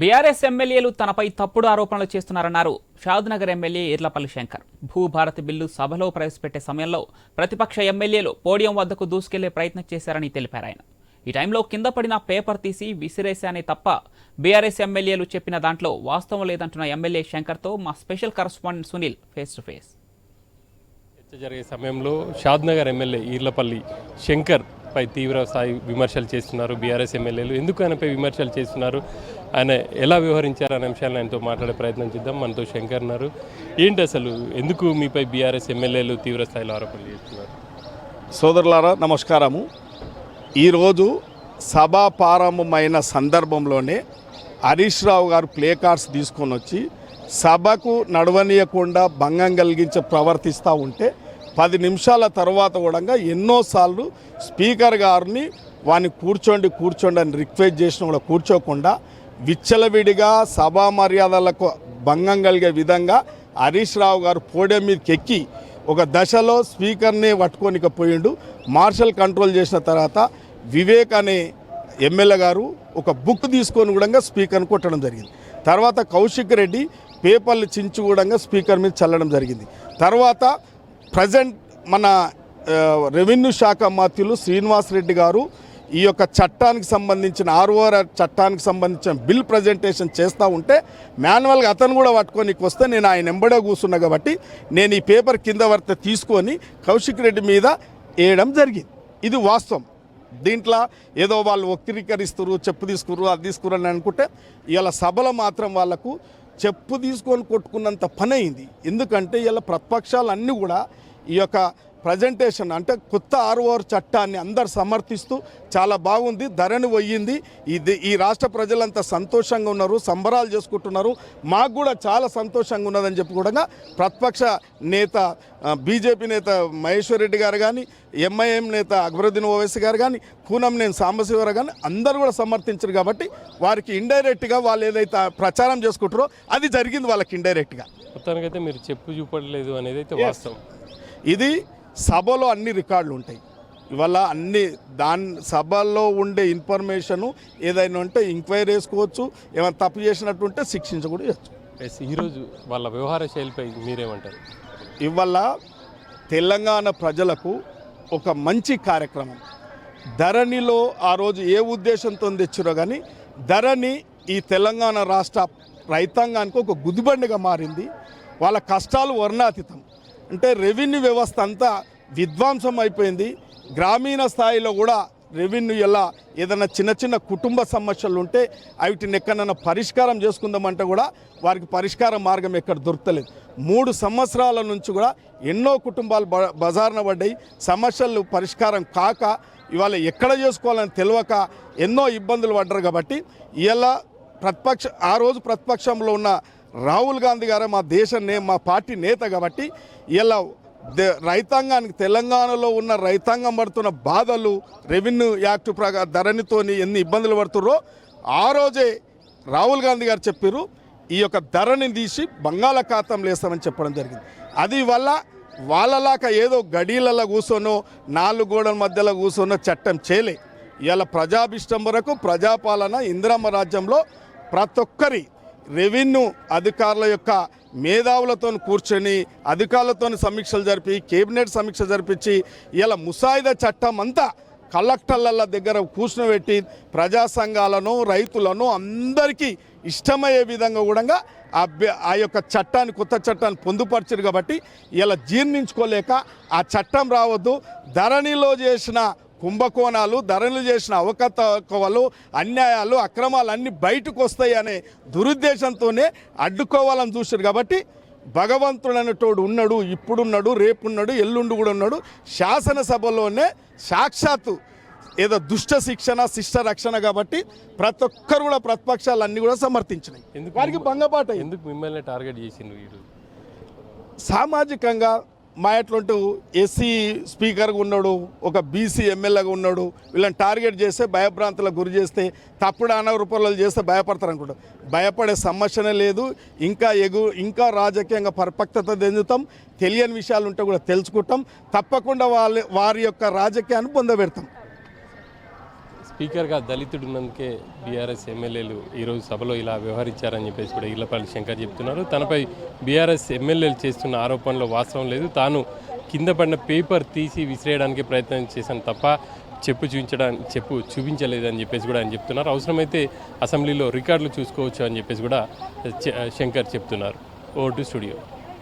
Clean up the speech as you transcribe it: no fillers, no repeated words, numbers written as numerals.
BRS ఎమ్మెల్యేలు తనపై తప్పుడు ఆరోపణలు చేస్తున్నారన్నారు షాద్నగర్ ఎమ్మెల్యే ఈర్లపల్లి శంకర్. భూభారతి బిల్లు సభలో ప్రవేశపెట్టే సమయంలో ప్రతిపక్ష ఎమ్మెల్యేలు పోడియం వద్దకు దూసుకెళ్లే ప్రయత్నం చేశారని తెలిపారు ఆయన. ఈ టైంలో కింద పడిన పేపర్ తీసి విసిరేశానే తప్ప బీఆర్ఎస్ ఎమ్మెల్యేలు చెప్పిన దాంట్లో వాస్తవం లేదంటున్న ఎమ్మెల్యే శంకర్తో మా special correspondent Sunil face to face. జరిగే సమయంలో షాద్నగర్ ఎమ్మెల్యే ఈర్లపల్లి శంకర్ పై తీవ్ర స్థాయి విమర్శలు చేస్తున్నారు బీఆర్ఎస్ ఎమ్మెల్యేలు. ఎందుకు ఆయనపై విమర్శలు చేస్తున్నారు, ఆయన ఎలా వ్యవహరించారు అనే అంశాలను ఆయనతో మాట్లాడే ప్రయత్నం చేద్దాం. మనతో శంకర్ ఉన్నారు. ఏంటి అసలు ఎందుకు మీపై బీఆర్ఎస్ ఎమ్మెల్యేలు తీవ్ర స్థాయిలో ఆరోపణలు చేస్తున్నారు? సోదరులారా నమస్కారము. ఈరోజు సభ ప్రారంభమైన సందర్భంలోనే హరీష్ రావు గారు ప్లే కార్డ్స్ తీసుకొని వచ్చి సభకు నడవనీయకుండా భంగం కలిగించి ప్రవర్తిస్తూ ఉంటే 10 నిమిషాల తర్వాత కూడా ఎన్నోసార్లు స్పీకర్ గారిని వాడిని కూర్చోండి అని రిక్వెస్ట్ చేసిన కూడా కూర్చోకుండా విచ్చలవిడిగా సభా మర్యాదలకు భంగం కలిగే విధంగా హరీష్ రావు గారు పోడియం మీదకి ఎక్కి ఒక దశలో స్పీకర్ని పట్టుకోనికపోయిండు. మార్షల్ కంట్రోల్ చేసిన తర్వాత వివేక్ అనే ఎమ్మెల్యే గారు ఒక బుక్ తీసుకొని కూడా స్పీకర్ని కొట్టడం జరిగింది. తర్వాత కౌశిక్ రెడ్డి పేపర్లు చించి కూడా స్పీకర్ మీద చల్లడం జరిగింది. తర్వాత ప్రజెంట్ మన రెవెన్యూ శాఖ మంత్రులు శ్రీనివాసరెడ్డి గారు ఈ యొక్క చట్టానికి సంబంధించిన ఆర్ఓఆర్ చట్టానికి సంబంధించిన బిల్ ప్రజెంటేషన్ చేస్తూ ఉంటే మాన్యువల్గా అతను కూడా పట్టుకొని వస్తే నేను ఆయన ఎంబడే కూర్చున్నా కాబట్టి నేను ఈ పేపర్ కింద వర్త తీసుకొని కౌశిక్ రెడ్డి మీద వేయడం జరిగింది. ఇది వాస్తవం. దీంట్లో ఏదో వాళ్ళు వక్రీకరిస్తారు, చెప్పు తీసుకురు అది తీసుకురు అని అనుకుంటే ఇలా సభలో మాత్రం వాళ్ళకు చెప్పు తీసుకొని కొట్టుకున్నంత పని అయింది. ఎందుకంటే ఇలా ప్రతిపక్షాలు అన్నీ కూడా ఈ యొక్క ప్రజెంటేషన్ అంటే కొత్త ఆర్ఓఆర్ చట్టాన్ని అందరు సమర్థిస్తూ చాలా బాగుంది, ధరణి పోయింది, ఈ రాష్ట్ర ప్రజలంతా సంతోషంగా ఉన్నారు, సంబరాలు చేసుకుంటున్నారు, మాకు కూడా చాలా సంతోషంగా ఉన్నదని చెప్పి కూడా ప్రతిపక్ష నేత బీజేపీ నేత మహేశ్వర్ రెడ్డి గారు కానీ, ఎంఐఎం నేత అక్బరుద్దీన్ ఓవైసీ గారు కానీ, కూనంనేని సాంబశివరావు కానీ అందరూ కూడా సమర్థించారు. కాబట్టి వారికి ఇండైరెక్ట్గా వాళ్ళు ఏదైతే ప్రచారం చేసుకుంటారో అది జరిగింది వాళ్ళకి ఇండైరెక్ట్గా. మొత్తానికైతే మీరు చెప్పు చూపట్లేదు అనేది అయితే వాస్తవం. ఇది సభలో అన్ని రికార్డులు ఉంటాయి. ఇవాళ అన్ని సభల్లో ఉండే ఇన్ఫర్మేషను ఏదైనా ఉంటే ఎంక్వైరీ వేసుకోవచ్చు, ఏమైనా తప్పు చేసినట్టు ఉంటే శిక్షించ కూడా చేయొచ్చు. ఈరోజు వాళ్ళ వ్యవహార శైలిపై మీరేమంటారు? ఇవాళ తెలంగాణ ప్రజలకు ఒక మంచి కార్యక్రమం ధరణిలో ఆ రోజు ఏ ఉద్దేశంతో తెచ్చిరో కానీ ధరణి ఈ తెలంగాణ రాష్ట్ర రైతాంగానికి ఒక గుదిబండిగా మారింది. వాళ్ళ కష్టాలు వర్ణాతీతం. అంటే రెవెన్యూ వ్యవస్థ అంతా విధ్వంసం అయిపోయింది. గ్రామీణ స్థాయిలో కూడా రెవెన్యూ ఎలా ఏదైనా చిన్న చిన్న కుటుంబ సమస్యలు ఉంటే వీటిని ఎక్కడైనా పరిష్కారం చేసుకుందామంటే కూడా వారికి పరిష్కార మార్గం ఎక్కడ దొరకలేదు. 3 సంవత్సరాల నుంచి కూడా ఎన్నో కుటుంబాలు బజారున పడ్డాయి. సమస్యలు పరిష్కారం కాక ఇవాళ ఎక్కడ చేసుకోవాలని తెలియక ఎన్నో ఇబ్బందులు పడ్డారు. కాబట్టి ఇలా ఆ రోజు ప్రతిపక్షంలో ఉన్న రాహుల్ గాంధీ గారు మా పార్టీ నేత కాబట్టి ఇలా రైతాంగానికి తెలంగాణలో ఉన్న రైతాంగం పడుతున్న బాధలు రెవెన్యూ యాక్ట్ ధరణితో ఎన్ని ఇబ్బందులు పడుతున్నారో ఆ రోజే రాహుల్ గాంధీ గారు చెప్పారు ఈ యొక్క ధరణిని తీసి బంగాళాఖాతంలో వేస్తామని చెప్పడం జరిగింది. అది వల్ల వాళ్ళలాగా ఏదో గడీలలో కూర్చొనో 4 గోడల మధ్యలో కూర్చొనో చట్టం చేయలే. ఇలా ప్రజాభిష్టం వరకు ప్రజాపాలన ఇందిరమ్మ రాజ్యంలో ప్రతి ఒక్కరి రెవెన్యూ అధికారుల యొక్క మేధావులతో కూర్చొని అధికారులతో సమీక్షలు జరిపి కేబినెట్ సమీక్ష జరిపించి ఇలా ముసాయిదా చట్టం అంతా కలెక్టర్ల దగ్గర కూర్చోబెట్టి ప్రజా సంఘాలను రైతులను అందరికీ ఇష్టమయ్యే విధంగా కూడా ఆ యొక్క చట్టాన్ని కొత్త చట్టాన్ని పొందుపరిచారు. కాబట్టి ఇలా జీర్ణించుకోలేక ఆ చట్టం రావద్దు, ధరణిలో చేసిన కుంభకోణాలు, ధరణులు చేసిన అవకతవకలు, అన్యాయాలు, అక్రమాలు అన్నీ బయటకు వస్తాయి అనే దురుద్దేశంతోనే అడ్డుకోవాలని చూశారు. కాబట్టి భగవంతుడు అనేటోడు ఉన్నాడు, ఇప్పుడున్నాడు, రేపున్నాడు, ఎల్లుండి కూడా ఉన్నాడు. శాసనసభలోనే సాక్షాత్తు ఏదో దుష్ట శిక్షణ శిష్ట రక్షణ కాబట్టి ప్రతి ఒక్కరు కూడా ప్రతిపక్షాలు అన్నీ కూడా సమర్థించినాయి. వారికి భంగపాట. ఎందుకు మిమ్మల్ని టార్గెట్ చేసిండు వీరు? సామాజికంగా మా ఎట్లాంటి ఎస్సీ స్పీకర్గా ఉన్నాడు, ఒక బీసీ ఎమ్మెల్యేగా ఉన్నాడు, వీళ్ళని టార్గెట్ చేస్తే భయభ్రాంతులకు గురి చేస్తే తప్పుడు అనారోపణలు చేస్తే భయపడతారు అనుకుంటారు. భయపడే సమస్యనే లేదు. ఇంకా రాజకీయంగా పరిపక్వత చెందుతాం. తెలియని విషయాలు ఉంటే కూడా తెలుసుకుంటాం. తప్పకుండా వారి యొక్క రాజకీయాన్ని పొందబెడతాం. స్పీకర్గా దళితుడు ఉన్నందుకే బీఆర్ఎస్ ఎమ్మెల్యేలు ఈరోజు సభలో ఇలా వ్యవహరించారని చెప్పేసి కూడా ఈర్లపల్లి శంకర్ చెప్తున్నారు. తనపై బీఆర్ఎస్ ఎమ్మెల్యేలు చేస్తున్న ఆరోపణలో వాస్తవం లేదు, తాను కింద పడిన పేపర్ తీసి విసిరేయడానికి ప్రయత్నం చేశాను తప్ప చెప్పు చూపించలేదని చెప్పేసి కూడా ఆయన చెప్తున్నారు. అవసరమైతే అసెంబ్లీలో రికార్డులు చూసుకోవచ్చు అని చెప్పేసి కూడా శంకర్ చెప్తున్నారు. Over to studio.